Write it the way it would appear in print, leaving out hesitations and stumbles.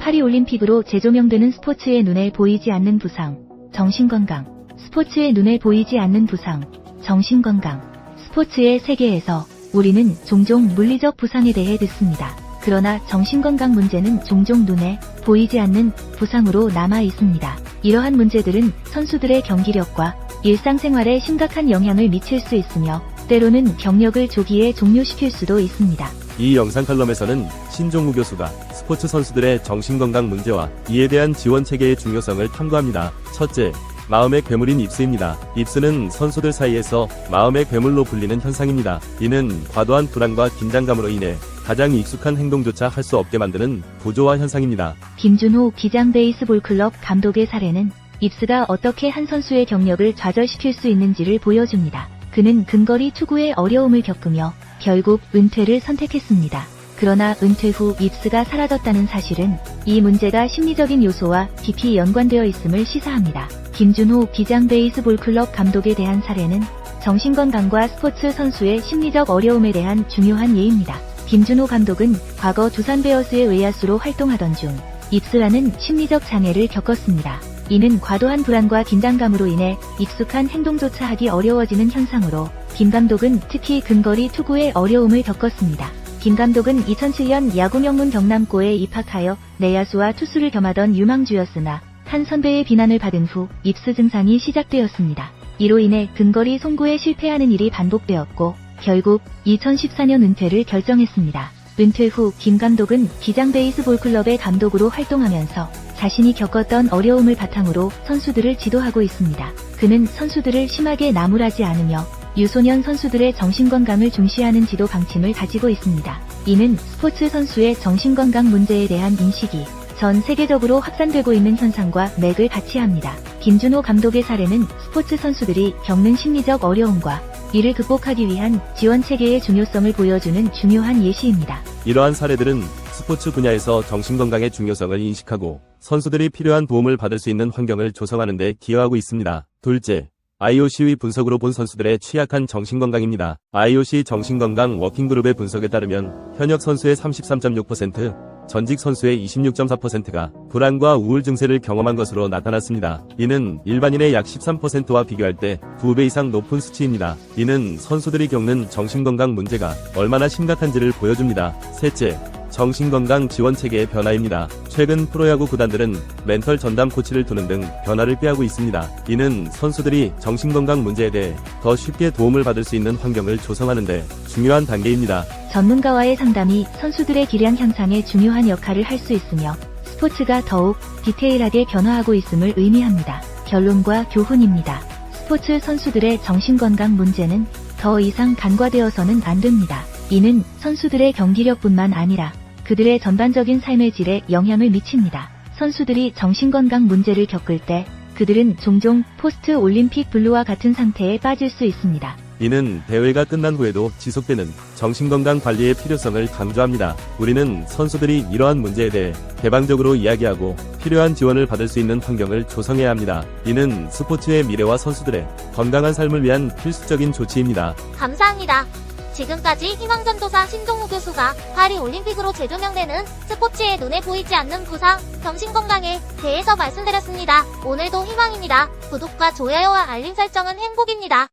파리올림픽으로 재조명되는 스포츠의 눈에 보이지 않는 부상, 정신건강. 스포츠의 눈에 보이지 않는 부상, 정신건강. 스포츠의 세계에서 우리는 종종 물리적 부상에 대해 듣습니다. 그러나 정신건강 문제는 종종 눈에 보이지 않는 부상으로 남아 있습니다. 이러한 문제들은 선수들의 경기력과 일상생활에 심각한 영향을 미칠 수 있으며 때로는 경력을 조기에 종료시킬 수도 있습니다. 이 영상 칼럼에서는 신종우 교수가 스포츠 선수들의 정신건강 문제와 이에 대한 지원 체계의 중요성을 탐구합니다. 첫째, 마음의 괴물인 입스입니다. 입스는 선수들 사이에서 마음의 괴물로 불리는 현상입니다. 이는 과도한 불안과 긴장감으로 인해 가장 익숙한 행동조차 할 수 없게 만드는 부조화 현상입니다. 김준호 기장 베이스볼 클럽 감독의 사례는 입스가 어떻게 한 선수의 경력을 좌절시킬 수 있는지를 보여줍니다. 그는 근거리 투구에 어려움을 겪으며 결국 은퇴를 선택했습니다. 그러나 은퇴 후 입스가 사라졌다는 사실은 이 문제가 심리적인 요소와 깊이 연관되어 있음을 시사합니다. 김준호 기장 베이스볼 클럽 감독에 대한 사례는 정신건강과 스포츠 선수의 심리적 어려움에 대한 중요한 예입니다. 김준호 감독은 과거 두산 베어스의 외야수로 활동하던 중 입스라는 심리적 장애를 겪었습니다. 이는 과도한 불안과 긴장감으로 인해 익숙한 행동조차 하기 어려워지는 현상으로 김 감독은 특히 근거리 투구에 어려움을 겪었습니다. 김 감독은 2007년 야구 명문 경남고에 입학하여 내야수와 투수를 겸하던 유망주였으나 한 선배의 비난을 받은 후 입스 증상이 시작되었습니다. 이로 인해 근거리 송구에 실패하는 일이 반복되었고 결국 2014년 은퇴를 결정했습니다. 은퇴 후 김 감독은 기장 베이스볼 클럽의 감독으로 활동하면서 자신이 겪었던 어려움을 바탕으로 선수들을 지도하고 있습니다. 그는 선수들을 심하게 나무라지 않으며 유소년 선수들의 정신건강을 중시하는 지도 방침을 가지고 있습니다. 이는 스포츠 선수의 정신건강 문제에 대한 인식이 전 세계적으로 확산되고 있는 현상과 맥을 같이 합니다. 김준호 감독의 사례는 스포츠 선수들이 겪는 심리적 어려움과 이를 극복하기 위한 지원 체계의 중요성을 보여주는 중요한 예시입니다. 이러한 사례들은 스포츠 분야에서 정신건강의 중요성을 인식하고 선수들이 필요한 도움을 받을 수 있는 환경을 조성하는 데 기여하고 있습니다. 둘째, IOC의 분석으로 본 선수들의 취약한 정신건강입니다. IOC 정신건강 워킹그룹의 분석에 따르면 현역 선수의 33.6%, 전직 선수의 26.4%가 불안과 우울 증세를 경험한 것으로 나타났습니다. 이는 일반인의 약 13%와 비교할 때 2배 이상 높은 수치입니다. 이는 선수들이 겪는 정신건강 문제가 얼마나 심각한지를 보여줍니다. 셋째, 정신건강 지원체계의 변화입니다. 최근 프로야구 구단들은 멘털 전담 코치를 두는 등 변화를 꾀하고 있습니다. 이는 선수들이 정신건강 문제에 대해 더 쉽게 도움을 받을 수 있는 환경을 조성하는 데 중요한 단계입니다. 전문가와의 상담이 선수들의 기량 향상에 중요한 역할을 할 수 있으며 스포츠가 더욱 디테일하게 변화하고 있음을 의미합니다. 결론과 교훈입니다. 스포츠 선수들의 정신건강 문제는 더 이상 간과되어서는 안 됩니다. 이는 선수들의 경기력뿐만 아니라 그들의 전반적인 삶의 질에 영향을 미칩니다. 선수들이 정신건강 문제를 겪을 때 그들은 종종 포스트 올림픽 블루와 같은 상태에 빠질 수 있습니다. 이는 대회가 끝난 후에도 지속되는 정신건강 관리의 필요성을 강조합니다. 우리는 선수들이 이러한 문제에 대해 개방적으로 이야기하고 필요한 지원을 받을 수 있는 환경을 조성해야 합니다. 이는 스포츠의 미래와 선수들의 건강한 삶을 위한 필수적인 조치입니다. 감사합니다. 지금까지 희망전도사 신종우 교수가 파리올림픽으로 재조명되는 스포츠의 눈에 보이지 않는 부상, 정신건강에 대해서 말씀드렸습니다. 오늘도 희망입니다. 구독과 좋아요와 알림 설정은 행복입니다.